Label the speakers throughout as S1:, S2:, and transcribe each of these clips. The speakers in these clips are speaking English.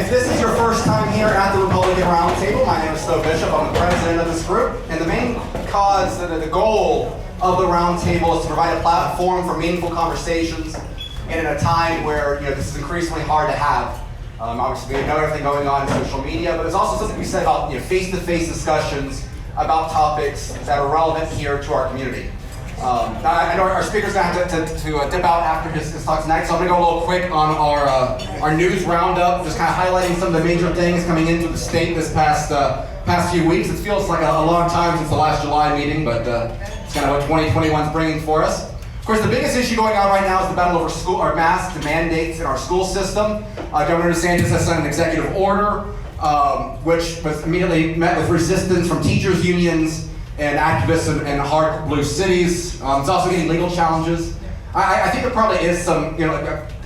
S1: If this is your first time here at the Republican Roundtable, my name is Stowe Bishop. I'm the president of this group, and the main cause, the goal of the Roundtable is to provide a platform for meaningful conversations in a time where this is increasingly hard to have. Obviously, we know everything going on in social media, but there's also something we said about face-to-face discussions about topics that are relevant here to our community. I know our speaker's going to have to dip out after his talk tonight, so I'm going to go a little quick on our news roundup, just kind of highlighting some of the major things coming into the state this past few weeks. It feels like a long time since the last July meeting, but it's kind of what 2021 is bringing for us. Of course, the biggest issue going on right now is the battle over masks and mandates in our school system. Governor DeSantis has signed an executive order, which was immediately met with resistance from teachers' unions and activists in hard blue cities. It's also getting legal challenges. I think there probably is some,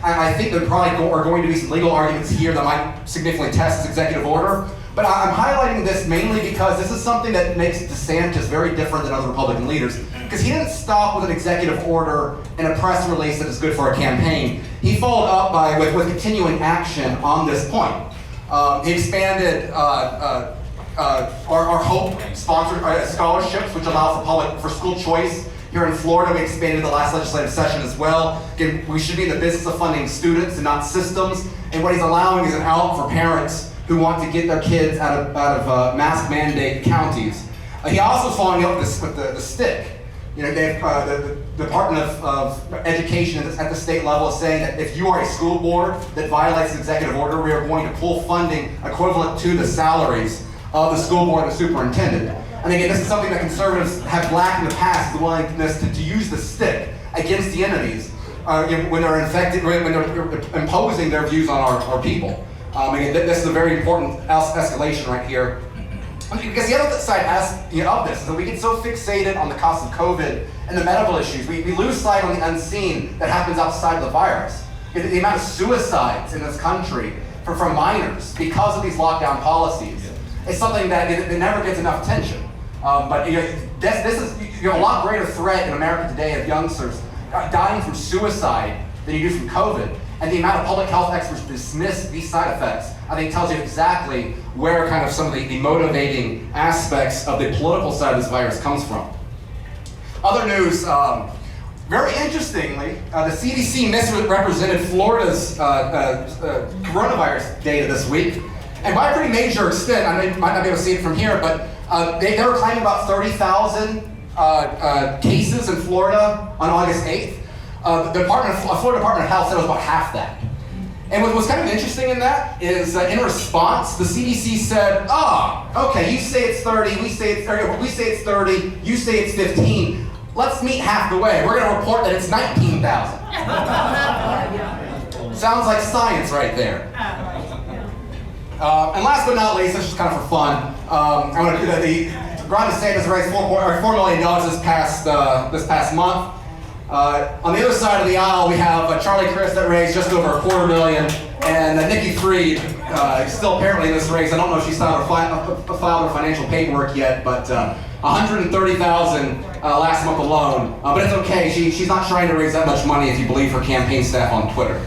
S1: I think there probably are going to be some legal arguments here that might significantly test this executive order. But I'm highlighting this mainly because this is something that makes DeSantis very different than other Republican leaders. Because he didn't stop with an executive order and a press release that is good for a campaign. He followed up with continuing action on this point. He expanded our Hope sponsored scholarships, which allow for school choice. Here in Florida, we expanded the last legislative session as well. Again, we should be in the business of funding students and not systems. And what he's allowing is an out for parents who want to get their kids out of mask mandate counties. He also is following up with the stick. The Department of Education at the state level is saying that if you are a school board that violates the executive order, we are going to pull funding equivalent to the salaries of the school board and the superintendent. And again, this is something that conservatives have lacked in the past, the willingness to use the stick against the enemies when they're imposing their views on our people. Again, this is a very important escalation right here. Because the other side of this is that we get so fixated on the cost of COVID and the medical issues, we lose sight on the unseen that happens outside of the virus. The amount of suicides in this country from minors because of these lockdown policies is something that it never gets enough attention. But this is a lot greater threat in America today of youngsters dying from suicide than you do from COVID. And the amount of public health experts dismiss these side effects, I think, tells you exactly where kind of some of the motivating aspects of the political side of this virus comes from. Other news, very interestingly, the CDC misrepresented Florida's coronavirus data this week. And by a pretty major extent, I might not be able to see it from here, but they were claiming about 30,000 cases in Florida on August 8th. The Florida Department of Health said it was about half that. And what was kind of interesting in that is in response, the CDC said, okay, you say it's 30, we say it's 30, you say it's 15. Let's meet half the way. We're going to report that it's 19,000. Sounds like science right there. And last but not least, this is kind of for fun. Ron DeSantis raised $4 million this past month. On the other side of the aisle, we have Charlie Crist that raised just over $250,000, and Nikki Fried is still apparently in this race. I don't know if she's filed her financial paperwork yet, but $130,000 last month alone. But it's okay. She's not trying to raise that much money if you believe her campaign staff on Twitter.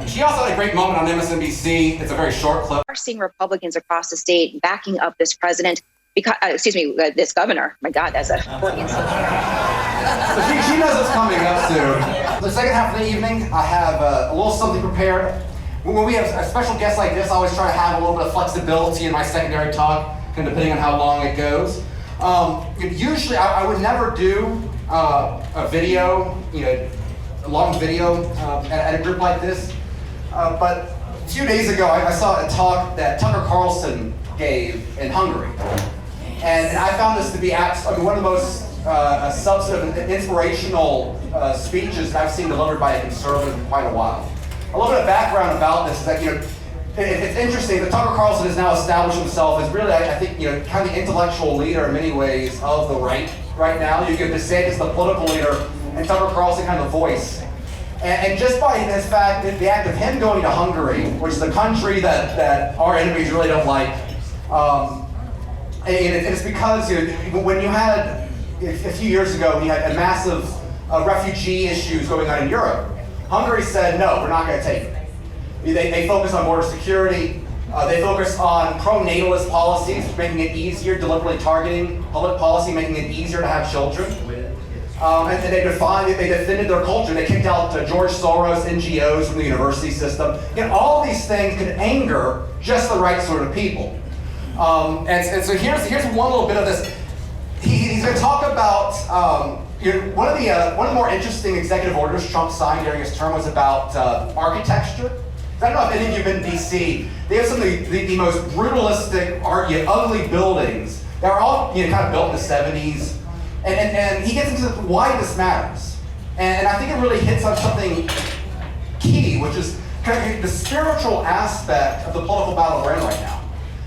S1: She also had a great moment on MSNBC. It's a very short clip.
S2: We're seeing Republicans across the state backing up this president. Because, this governor. My God, that's a Freudian slip.
S1: So she knows what's coming up soon. The second half of the evening, I have a little something prepared. When we have a special guest like this, I always try to have a little bit of flexibility in my secondary talk, kind of depending on how long it goes. Usually, I would never do a video, a long video at a group like this. But a few days ago, I saw a talk that Tucker Carlson gave in Hungary. And I found this to be one of the most substantive and inspirational speeches that I've seen delivered by a conservative in quite a while. A little bit of background about this is that, it's interesting that Tucker Carlson has now established himself as really, I think, kind of the intellectual leader in many ways of the right now. You get DeSantis, the political leader, and Tucker Carlson kind of the voice. And just by this fact, the act of him going to Hungary, which is a country that our enemies really don't like, and it's because when you had, a few years ago, when you had a massive refugee issues going on in Europe, Hungary said, no, we're not going to take it. They focus on border security. They focus on pro-natalist policies, making it easier, deliberately targeting public policy, making it easier to have children. And they defended their culture. They kicked out George Soros, NGOs from the university system. All of these things could anger just the right sort of people. And so here's one little bit of this. He's going to talk about one of the more interesting executive orders Trump signed during his term was about architecture. I don't know if any of you have been in DC. They have some of the most brutalistic, ugly buildings that are all kind of built in the 70s. And he gets into why this matters. And I think it really hits on something key, which is kind of the spiritual aspect of the political battle we're in right now.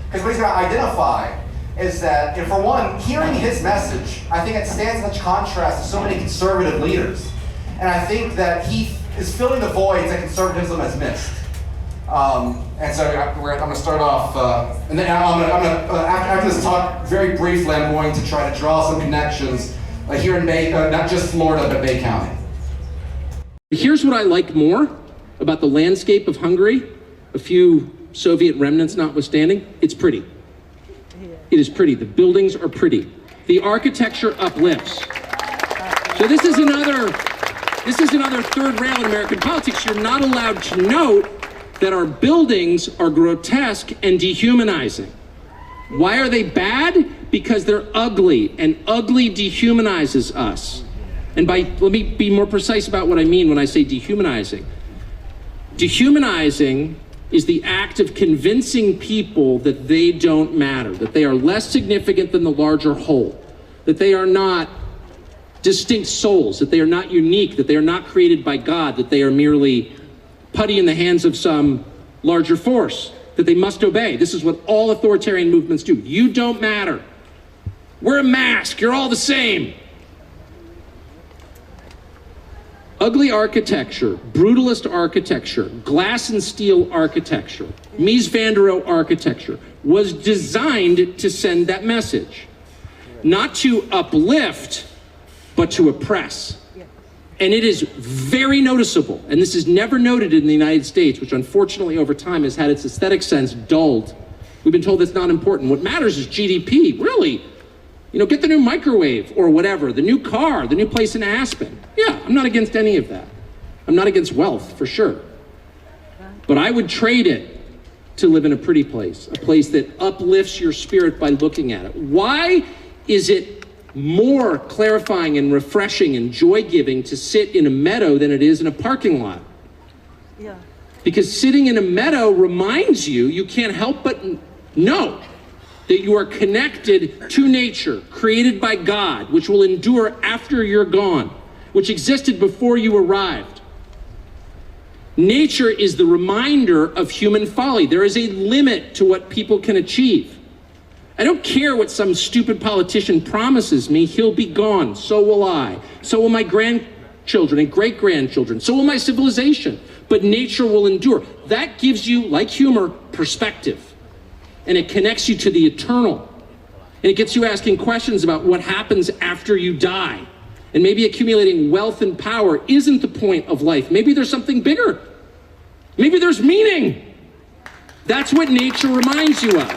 S1: Because what he's going to identify is that, for one, hearing his message, I think it stands in such contrast to so many conservative leaders. And I think that he is filling the voids that conservatism has missed. And so I'm going to start off, and then after this talk, very briefly, I'm going to try to draw some connections here in Bay, not just Florida, but Bay County.
S3: Here's what I like more about the landscape of Hungary, a few Soviet remnants notwithstanding. It's pretty. It is pretty. The buildings are pretty. The architecture uplifts. So this is another third rail in American politics. You're not allowed to note that our buildings are grotesque and dehumanizing. Why are they bad? Because they're ugly, and ugly dehumanizes us. And let me be more precise about what I mean when I say dehumanizing. Dehumanizing is the act of convincing people that they don't matter, that they are less significant than the larger whole, that they are not distinct souls, that they are not unique, that they are not created by God, that they are merely putty in the hands of some larger force, that they must obey. This is what all authoritarian movements do. You don't matter. Wear a mask. You're all the same. Ugly architecture, brutalist architecture, glass and steel architecture, Mies van der Rohe architecture was designed to send that message. Not to uplift, but to oppress. And it is very noticeable, and this is never noted in the United States, which unfortunately over time has had its aesthetic sense dulled. We've been told that's not important. What matters is GDP, really. Get the new microwave or whatever, the new car, the new place in Aspen. Yeah, I'm not against any of that. I'm not against wealth, for sure. But I would trade it to live in a pretty place, a place that uplifts your spirit by looking at it. Why is it more clarifying and refreshing and joy-giving to sit in a meadow than it is in a parking lot? Yeah. Because sitting in a meadow reminds you can't help but know that you are connected to nature, created by God, which will endure after you're gone, which existed before you arrived. Nature is the reminder of human folly. There is a limit to what people can achieve. I don't care what some stupid politician promises me, he'll be gone, so will I. So will my grandchildren and great-grandchildren, so will my civilization. But nature will endure. That gives you, like humor, perspective. And it connects you to the eternal. And it gets you asking questions about what happens after you die. And maybe accumulating wealth and power isn't the point of life. Maybe there's something bigger. Maybe there's meaning. That's what nature reminds you of.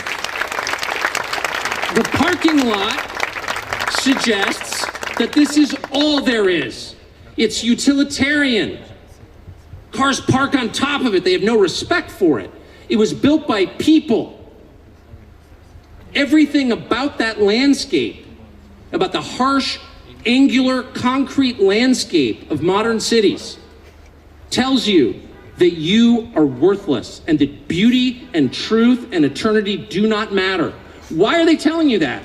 S3: The parking lot suggests that this is all there is. It's utilitarian. Cars park on top of it. They have no respect for it. It was built by people. Everything about that landscape, about the harsh, angular, concrete landscape of modern cities, tells you that you are worthless and that beauty and truth and eternity do not matter. Why are they telling you that?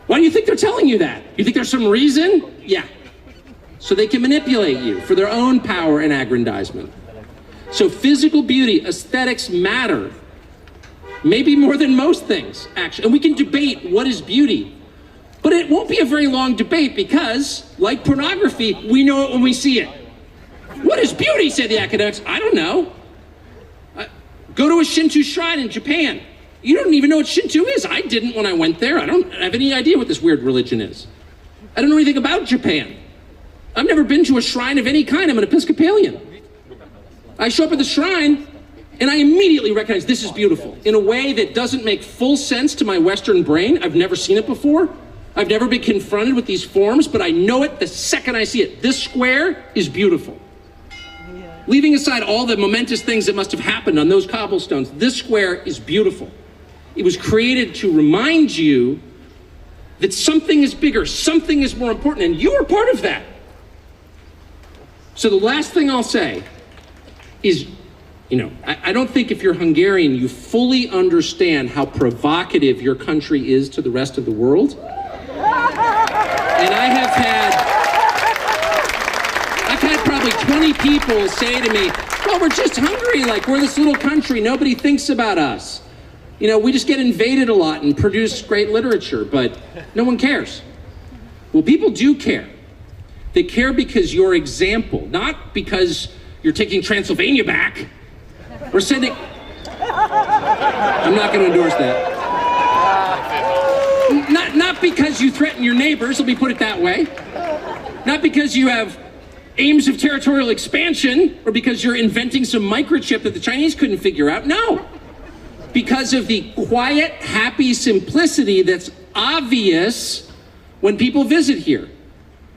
S3: Why do you think they're telling you that? You think there's some reason? Yeah. So they can manipulate you for their own power and aggrandizement. So physical beauty, aesthetics matter. Maybe more than most things, actually. And we can debate what is beauty. But it won't be a very long debate because, like pornography, we know it when we see it. What is beauty, say the academics? I don't know. Go to a Shinto shrine in Japan. You don't even know what Shinto is. I didn't when I went there. I don't have any idea what this weird religion is. I don't know anything about Japan. I've never been to a shrine of any kind. I'm an Episcopalian. I show up at the shrine and I immediately recognize this is beautiful in a way that doesn't make full sense to my Western brain. I've never seen it before. I've never been confronted with these forms, but I know it the second I see it. This square is beautiful. Leaving aside all the momentous things that must have happened on those cobblestones, this square is beautiful. It was created to remind you that something is bigger, something is more important, and you are part of that. So the last thing I'll say is, I don't think if you're Hungarian, you fully understand how provocative your country is to the rest of the world. And I've had probably 20 people say to me, well, we're just Hungary, like we're this little country, nobody thinks about us. We just get invaded a lot and produce great literature, but no one cares. Well, people do care. They care because your example, not because you're taking Transylvania back, or sending... I'm not going to endorse that. Not because you threaten your neighbors, let me put it that way. Not because you have aims of territorial expansion, or because you're inventing some microchip that the Chinese couldn't figure out. No. Because of the quiet, happy simplicity that's obvious when people visit here.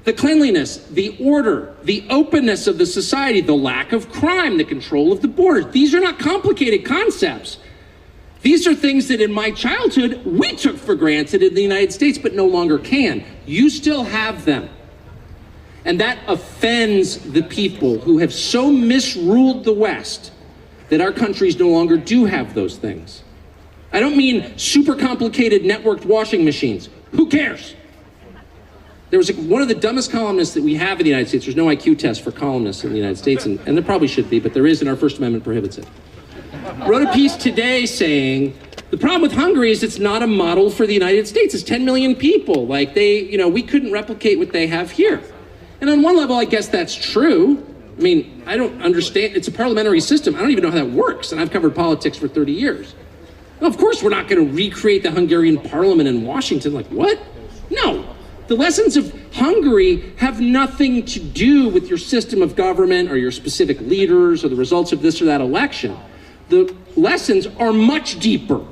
S3: The cleanliness, the order, the openness of the society, the lack of crime, the control of the borders. These are not complicated concepts. These are things that in my childhood, we took for granted in the United States, but no longer can. You still have them. And that offends the people who have so misruled the West that our countries no longer do have those things. I don't mean super complicated networked washing machines. Who cares? There was one of the dumbest columnists that we have in the United States. There's no IQ test for columnists in the United States, and there probably should be, but there is, and our First Amendment prohibits it. Wrote a piece today saying, the problem with Hungary is it's not a model for the United States. It's 10 million people. Like we couldn't replicate what they have here. And on one level, I guess that's true. I mean, I don't understand. It's a parliamentary system. I don't even know how that works, and I've covered politics for 30 years. Well, of course, we're not going to recreate the Hungarian parliament in Washington. Like, what? No. The lessons of Hungary have nothing to do with your system of government or your specific leaders or the results of this or that election. The lessons are much deeper.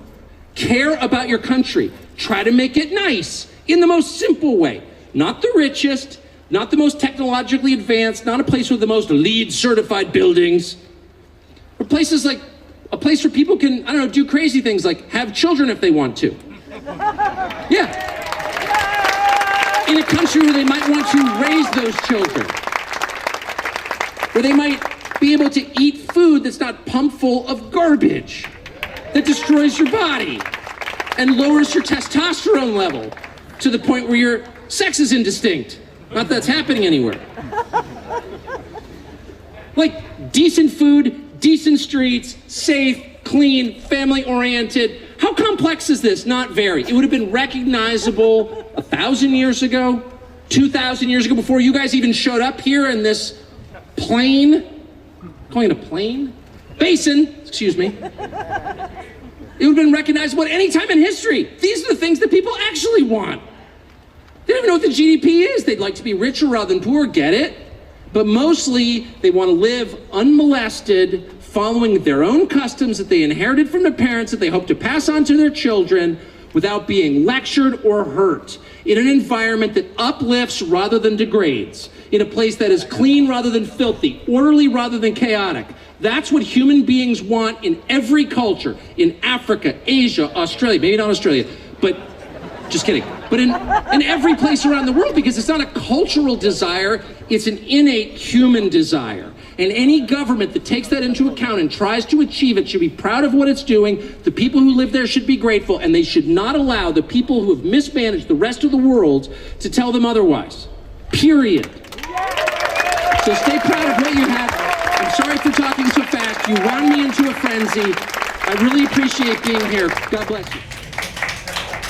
S3: Care about your country. Try to make it nice in the most simple way. Not the richest, not the most technologically advanced, not a place with the most LEED certified buildings, but places like a place where people can, do crazy things like have children if they want to. Yeah. In a country where they might want to raise those children, where they might be able to eat food that's not pumped full of garbage, that destroys your body and lowers your testosterone level to the point where your sex is indistinct. Not that that's happening anywhere. Like decent food, decent streets, safe, clean, family-oriented. How complex is this? Not very. It would have been recognizable 1,000 years ago, 2,000 years ago, before you guys even showed up here in this plane. Calling it a plane? Basin, excuse me. It would have been recognizable at any time in history. These are the things that people actually want. They don't even know what the GDP is. They'd like to be richer rather than poor, get it? But mostly, they want to live unmolested, following their own customs that they inherited from their parents that they hope to pass on to their children without being lectured or hurt, in an environment that uplifts rather than degrades, in a place that is clean rather than filthy, orderly rather than chaotic. That's what human beings want in every culture, in Africa, Asia, Australia, maybe not Australia, but just kidding. But in every place around the world, because it's not a cultural desire, it's an innate human desire. And any government that takes that into account and tries to achieve it should be proud of what it's doing. The people who live there should be grateful, and they should not allow the people who have mismanaged the rest of the world to tell them otherwise. Period. So stay proud of what you have. I'm sorry for talking so fast. You wound me into a frenzy. I really appreciate being here. God bless you.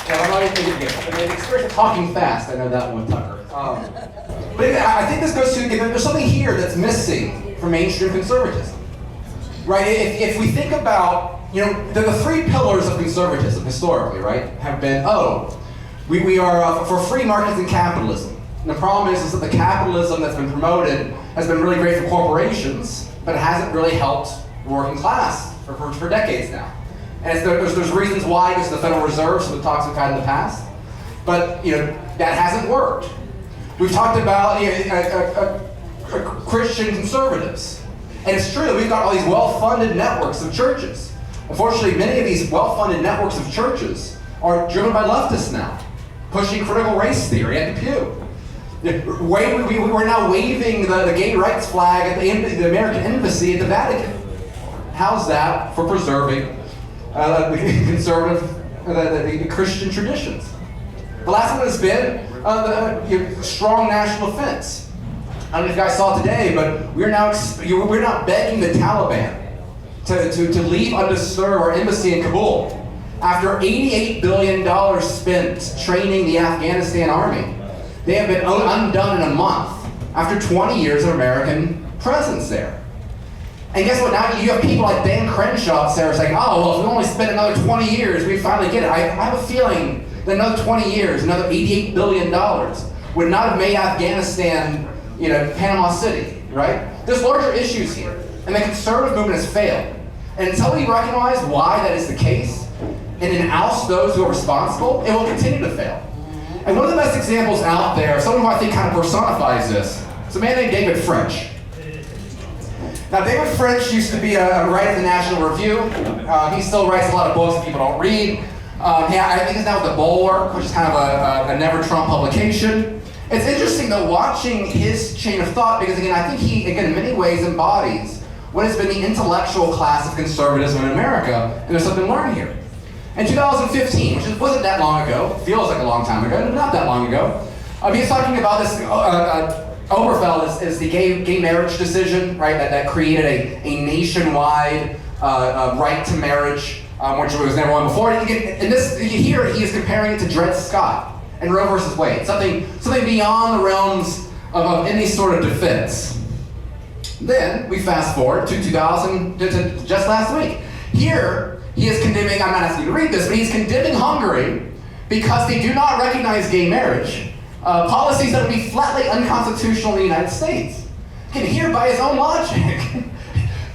S1: Well, I'm not even thinking the experience of talking fast. I know that one with Tucker. But I think this goes to, there's something here that's missing from mainstream conservatism, right? If we think about, the three pillars of conservatism historically, right, have been, we are for free markets and capitalism. And the problem is that the capitalism that's been promoted has been really great for corporations, but it hasn't really helped working class for decades now. And there's reasons why, because the Federal Reserve, some of the talks we've had in the past, but that hasn't worked. We've talked about Christian conservatives, and it's true that we've got all these well-funded networks of churches. Unfortunately, many of these well-funded networks of churches are driven by leftists now, pushing critical race theory at the pew. We're now waving the gay rights flag at the American Embassy at the Vatican. How's that for preserving the conservative, the Christian traditions? The last one has been the strong national defense. I don't know if you guys saw it today, but we're now begging the Taliban to leave undisturbed our embassy in Kabul after $88 billion spent training the Afghanistan army. They have been undone in a month after 20 years of American presence there. And guess what? Now you have people like Dan Crenshaw there saying, oh, well, if we only spend another 20 years, we finally get it. I have a feeling that another 20 years, another $88 billion would not have made Afghanistan, Panama City, right? There's larger issues here. And the conservative movement has failed. And until we recognize why that is the case, and then oust those who are responsible, it will continue to fail. And one of the best examples out there, someone who I think kind of personifies this, is a man named David French. Now, David French used to be a writer at the National Review. He still writes a lot of books that people don't read. I think he's now with The Bulwark, which is kind of a Never Trump publication. It's interesting, though, watching his chain of thought, because, again, I think he, in many ways embodies what has been the intellectual class of conservatism in America, and there's something to learn here. In 2015, which wasn't that long ago, feels like a long time ago, not that long ago, he's talking about this, Obergefell is the gay marriage decision, right, that created a nationwide right to marriage, which was never one before. And here he is comparing it to Dred Scott and Roe versus Wade, something beyond the realms of any sort of defense. Then we fast forward to to just last week. Here, he is condemning, I'm not asking you to read this, but he's condemning Hungary because they do not recognize gay marriage, policies that would be flatly unconstitutional in the United States. Again, here, by his own logic,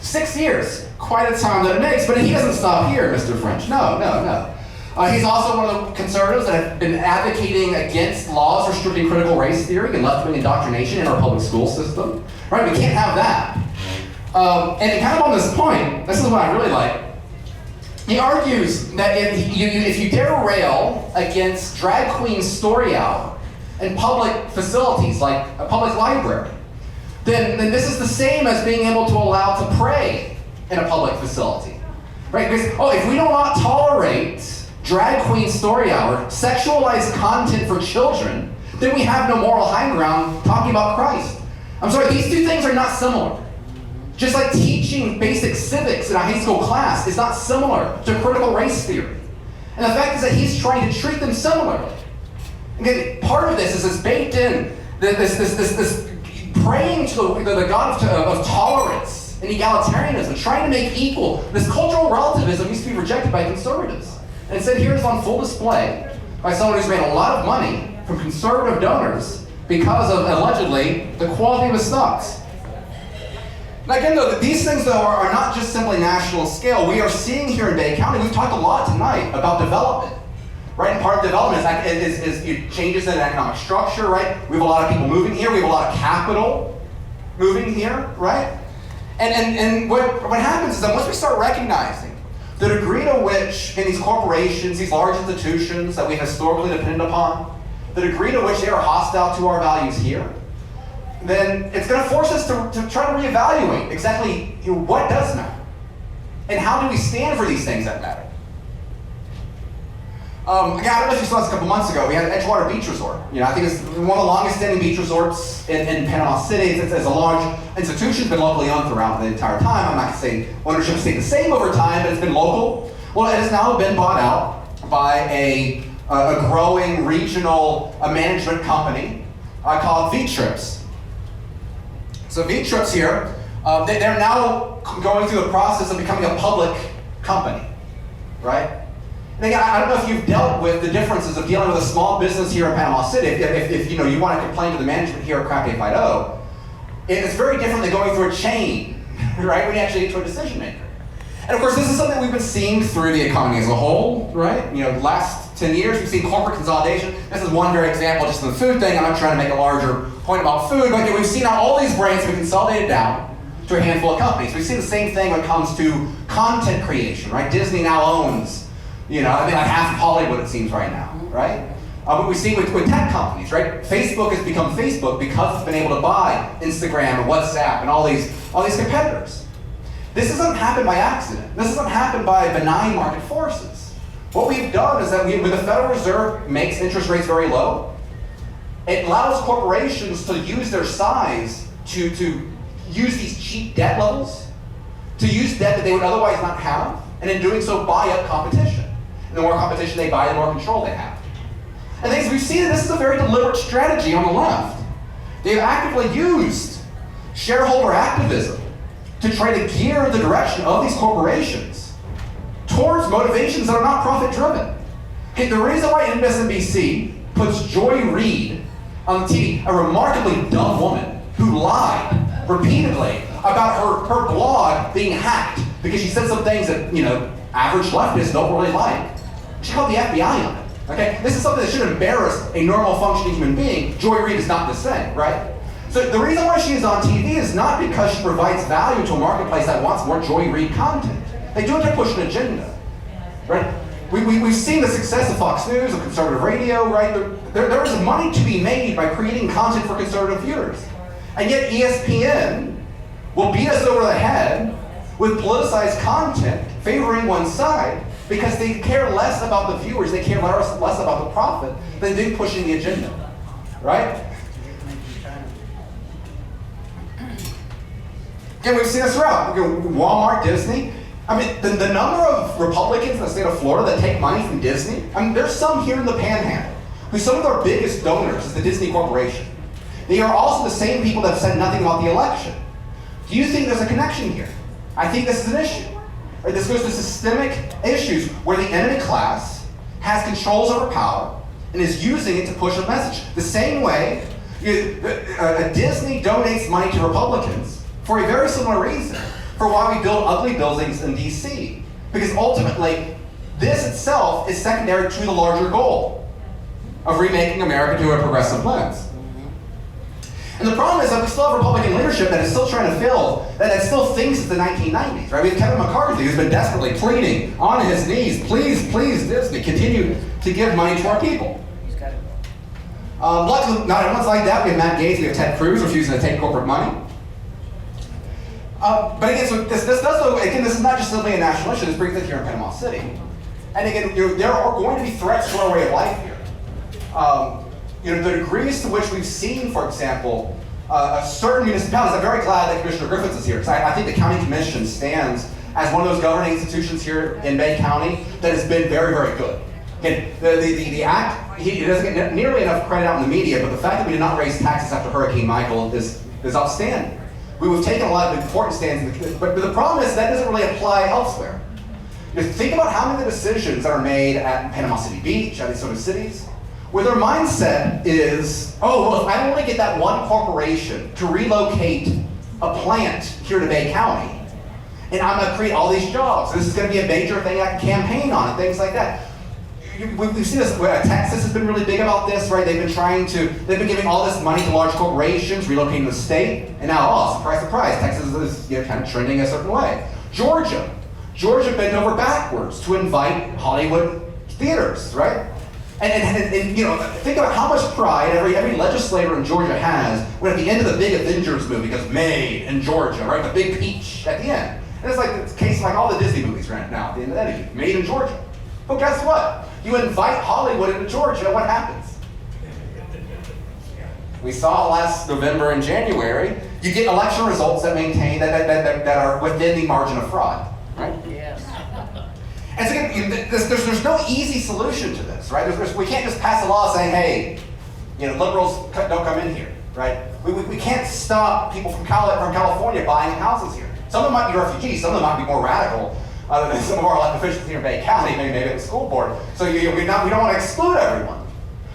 S1: 6 years, quite a time that it makes, but he doesn't stop here, Mr. French. No. He's also one of the conservatives that have been advocating against laws restricting critical race theory and left-wing indoctrination in our public school system. Right, we can't have that. And kind of on this point, this is what I really like. He argues that if you dare rail against drag queen story hour and public facilities like a public library, then this is the same as being able to allow to pray in a public facility. Right? Because, if we do not tolerate drag queen story hour, sexualized content for children, then we have no moral high ground talking about Christ. I'm sorry, these two things are not similar. Just like teaching basic civics in a high school class is not similar to critical race theory. And the fact is that he's trying to treat them similarly. Again, part of this is this baked in, this praying to the God of tolerance and egalitarianism, trying to make equal. This cultural relativism used to be rejected by conservatives. And instead here is on full display by someone who's made a lot of money from conservative donors because of, allegedly, the quality of his stocks. Now again, though, these things, though, are not just simply national scale. We are seeing here in Bay County, we've talked a lot tonight about development, right? And part of development is changes in economic structure, right? We have a lot of people moving here. We have a lot of capital moving here, right? And what happens is that once we start recognizing the degree to which in these corporations, these large institutions that we've historically depended upon, the degree to which they are hostile to our values here, then it's going to force us to try to reevaluate exactly what does matter and how do we stand for these things that matter. Again, I don't know if you saw this a couple months ago. We had an Edgewater Beach Resort. I think it's one of the longest standing beach resorts in Panama City. It's a large institution, been locally owned throughout the entire time. I'm not going to say ownership stayed the same over time, but it's been local. Well, it has now been bought out by a growing regional management company called V-Trips. So V-Trips here, they're now going through the process of becoming a public company, right? And again, I don't know if you've dealt with the differences of dealing with a small business here in Panama City. If you want to complain to the management here at Craft 850, it's very different than going through a chain right? When you actually get to a decision maker. And of course, this is something we've been seeing through the economy as a whole, right? You know, the last 10 years, we've seen corporate consolidation. This is one very example, just in the food thing. I'm not trying to make a larger point about food, but we've seen how all these brands have been consolidated down to a handful of companies. We've seen the same thing when it comes to content creation, right? Disney now owns, you know, I mean, like half of Hollywood, it seems right now, right? But we've seen with tech companies, right? Facebook has become Facebook because it's been able to buy Instagram and WhatsApp and all these competitors. This doesn't happen by accident. This doesn't happen by benign market forces. What we've done is that when the Federal Reserve makes interest rates very low, it allows corporations to use their size to use these cheap debt levels, to use debt that they would otherwise not have, and in doing so buy up competition. And the more competition they buy, the more control they have. And things we've seen, this is a very deliberate strategy on the left. They've actively used shareholder activism to try to gear the direction of these corporations towards motivations that are not profit-driven. Okay, the reason why MSNBC puts Joy Reid on the TV, a remarkably dumb woman who lied repeatedly about her blog being hacked because she said some things that, you know, average leftists don't really like. She called the FBI on it. Okay, this is something that should embarrass a normal functioning human being. Joy Reid is not the same, right? So the reason why she is on TV is not because she provides value to a marketplace that wants more Joy Reid content. They do it to push an agenda, right? We've seen the success of Fox News, of conservative radio, right? There is money to be made by creating content for conservative viewers. And yet ESPN will beat us over the head with politicized content favoring one side because they care less about the viewers, they care less about the profit than they do pushing the agenda, right? And we've seen this throughout. Walmart, Disney. I mean, the number of Republicans in the state of Florida that take money from Disney, I mean, there's some here in the Panhandle, who some of their biggest donors is the Disney Corporation. They are also the same people that have said nothing about the election. Do you think there's a connection here? I think this is an issue. Right? This goes to systemic issues where the enemy class has controls over power and is using it to push a message. The same way Disney donates money to Republicans for a very similar reason for why we build ugly buildings in DC. Because ultimately, this itself is secondary to the larger goal of remaking America to a progressive lens. And the problem is that we still have Republican leadership that is still trying to fill, that still thinks it's the 1990s, right? We have Kevin McCarthy, who's been desperately pleading on his knees, please, please, Disney, continue to give money to our people. Luckily, not everyone's like that. We have Matt Gaetz, we have Ted Cruz refusing to take corporate money. But again, so this is not just simply a national issue. This brings it here in Panama City. And again, there are going to be threats to our way of life here. The degrees to which we've seen, for example, certain municipalities. I'm very glad that Commissioner Griffiths is here, because I think the County Commission stands as one of those governing institutions here in Bay County that has been very, very good. Again, the act, it doesn't get nearly enough credit out in the media, but the fact that we did not raise taxes after Hurricane Michael is outstanding. We've taken a lot of important stands, but the problem is that doesn't really apply elsewhere. Think about how many of the decisions that are made at Panama City Beach, at these sort of cities, where their mindset is, oh, well, if I only get that one corporation to relocate a plant here to Bay County, and I'm going to create all these jobs. This is going to be a major thing I can campaign on and things like that. We've seen this, Texas has been really big about this, right? They've been giving all this money to large corporations, relocating the state, and now, oh, surprise, surprise, Texas is kind of trending a certain way. Georgia bent over backwards to invite Hollywood theaters, right? And think about how much pride every legislator in Georgia has when at the end of the big Avengers movie goes, made in Georgia, right? The big peach at the end. And it's like the case like all the Disney movies right now at the end of that, made in Georgia. But guess what? You invite Hollywood into Georgia, what happens? We saw last November and January, you get election results that maintain that are within the margin of fraud, right? Yes. And so again, there's no easy solution to this, right? We can't just pass a law saying, hey, liberals don't come in here, right? We can't stop people from California buying houses here. Some of them might be refugees, some of them might be more radical than some of our elected officials here in Bay County, maybe at the school board. So we don't want to exclude everyone.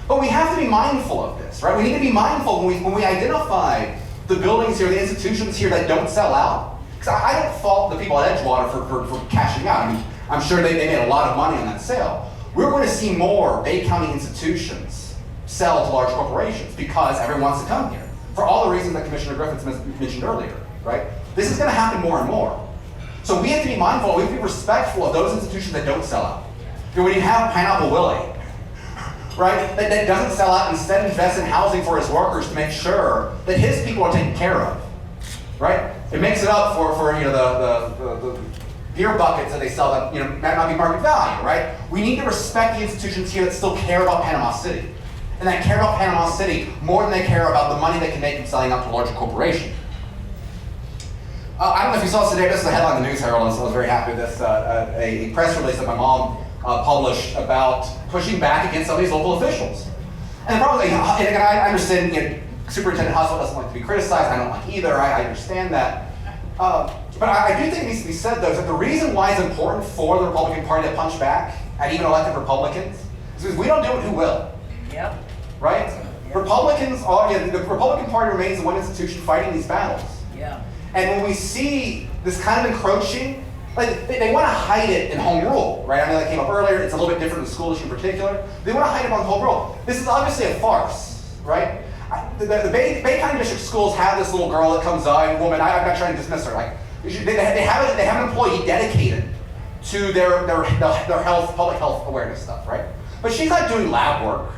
S1: But we have to be mindful of this, right? We need to be mindful when we identify the buildings here, the institutions here that don't sell out. Because I don't fault the people at Edgewater for cashing out. I mean, I'm sure they made a lot of money on that sale. We're going to see more Bay County institutions sell to large corporations because everyone wants to come here. For all the reasons that Commissioner Griffiths mentioned earlier, right? This is going to happen more and more. So we have to be mindful, we have to be respectful of those institutions that don't sell out. When you have Pineapple Willie, right, that doesn't sell out, instead invests in housing for his workers to make sure that his people are taken care of, right? It makes it up for the beer buckets that they sell that might not be market value, right? We need to respect the institutions here that still care about Panama City, and that care about Panama City more than they care about the money they can make from selling out to a larger corporation. I don't know if you saw this today. This is a headline in the News Herald, and so I was very happy with this. A press release that my mom published about pushing back against some of these local officials. And the problem is, and again, I understand, Superintendent Hustle doesn't like to be criticized. I don't like either. I understand that. But I do think it needs to be said, though, that the reason why it's important for the Republican Party to punch back at even elected Republicans is because we don't do it, who will? Yep. Right? Yep. Republicans are, the Republican Party remains the one institution fighting these battles. Yeah. And when we see this kind of encroaching, like they want to hide it in home rule, right? I know that came up earlier. It's a little bit different in the school issue in particular. They want to hide it on home rule. This is obviously a farce, right? The Bay County District schools have this little girl that comes out, woman. I'm not trying to dismiss her. Like they have an employee dedicated to their health, public health awareness stuff, right? But she's not doing lab work,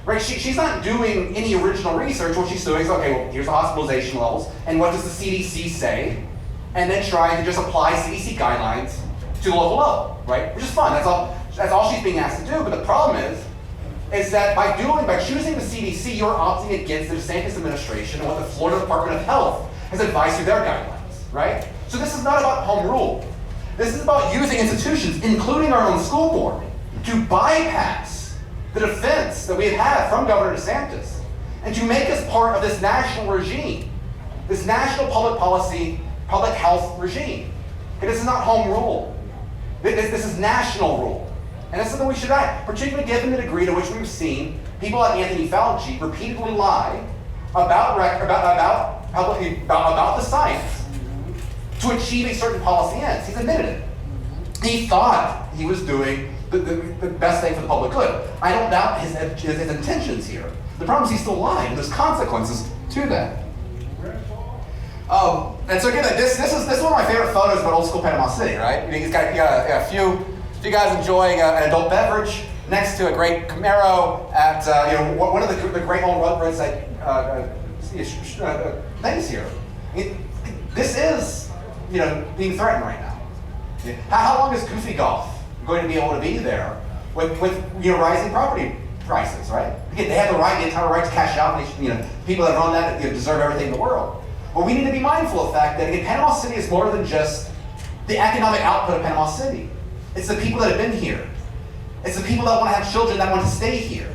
S1: right? She's not doing any original research. What she's doing is, okay, well, here's the hospitalization levels, and what does the CDC say? And then trying to just apply CDC guidelines to the local level, right? Which is fine. That's all she's being asked to do. But the problem is that by choosing the CDC, you're opting against the DeSantis administration and what the Florida Department of Health has advised through their guidelines, right? So this is not about home rule. This is about using institutions, including our own school board, to bypass the defense that we have had from Governor DeSantis and to make us part of this national regime, this national public policy, public health regime. And this is not home rule. This is national rule. And that's something we should act, particularly given the degree to which we've seen people like Anthony Fauci repeatedly lie about the science to achieve a certain policy ends. He's admitted it. He thought he was doing the best thing for the public good. I don't doubt his intentions here. The problem is he's still lying, and there's consequences to that. And so again, this is one of my favorite photos about old school Panama City, right? He's got a few guys enjoying an adult beverage next to a great Camaro at one of the great old roadside things here. This is being threatened right now. How long is Goofy Golf going to be able to be there with rising property prices, right? Again, they have the entire right to cash out. People that run that deserve everything in the world. But we need to be mindful of the fact that Panama City is more than just the economic output of Panama City. It's the people that have been here. It's the people that want to have children that want to stay here.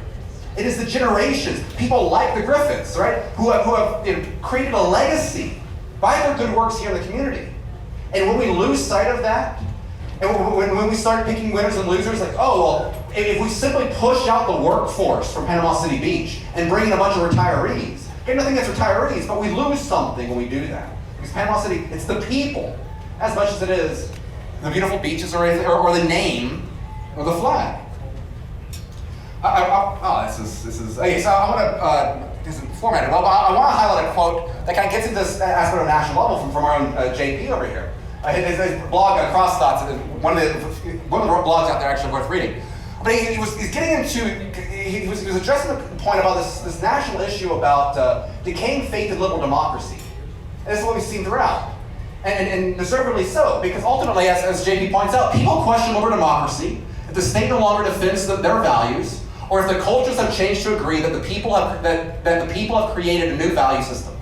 S1: It is the generations, people like the Griffiths, right, who have created a legacy by their good works here in the community. And when we lose sight of that, and when we start picking winners and losers, like, oh, well, if we simply push out the workforce from Panama City Beach and bring in a bunch of retirees, okay, nothing against retirees, but we lose something when we do that. Because Panama City, it's the people, as much as it is the beautiful beaches or the name or the flag. This is okay, so I want to, this is formatted well, but I want to highlight a quote that kind of gets into this aspect of national level from our own JP over here. His blog, Cross Thoughts, one of the blogs out there actually worth reading. But he was addressing the point about this national issue about decaying faith in liberal democracy. And this is what we've seen throughout. And deservedly so, because ultimately, as JP points out, people question liberal democracy if the state no longer defends their values, or if the cultures have changed to agree that the people have created a new value system.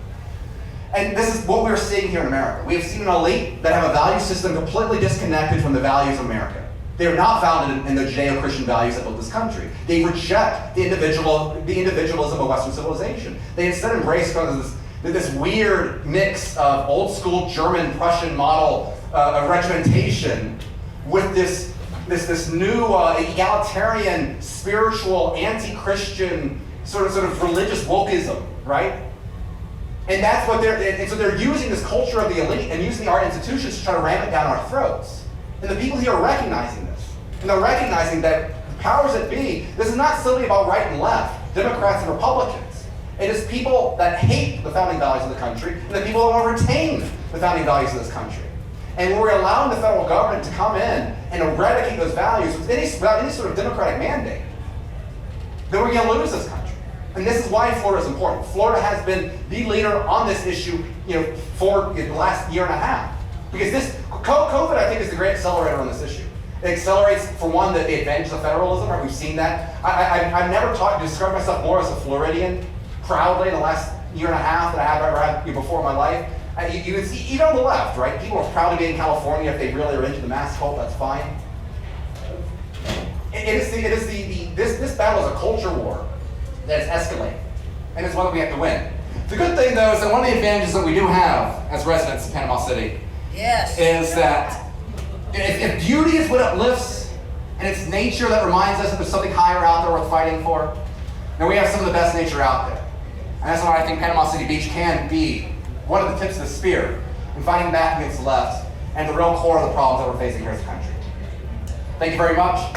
S1: And this is what we're seeing here in America. We have seen an elite that have a value system completely disconnected from the values of America. They are not founded in the Judeo-Christian values that built this country. They reject the individualism of Western civilization. They instead embrace this weird mix of old school German, Prussian model of regimentation with this new egalitarian, spiritual, anti-Christian sort of religious wokeism, right? And that's what and so they're using this culture of the elite and using our institutions to try to ram it down our throats. And the people here are recognizing this. And they're recognizing that the powers that be, this is not simply about right and left, Democrats and Republicans. It is people that hate the founding values of the country and the people that want to retain the founding values of this country. And when we're allowing the federal government to come in and eradicate those values without any sort of democratic mandate, then we're going to lose this country. And this is why Florida is important. Florida has been the leader on this issue, for the last year and a half. Because COVID, I think, is the great accelerator on this issue. It accelerates, for one, the advantages of federalism, right? We've seen that. I've never described myself more as a Floridian, proudly, in the last year and a half that I have ever had before in my life. You can see, even on the left, right? People are proud to be in California if they really are into the mask cult, that's fine. This battle is a culture war that is escalating, and it's one that we have to win. The good thing, though, is that one of the advantages that we do have as residents of Panama City is that if beauty is what uplifts, and it's nature that reminds us that there's something higher out there worth fighting for, then we have some of the best nature out there. And that's why I think Panama City Beach can be one of the tips of the spear in fighting back against the left and the real core of the problems that we're facing here as a country. Thank you very much.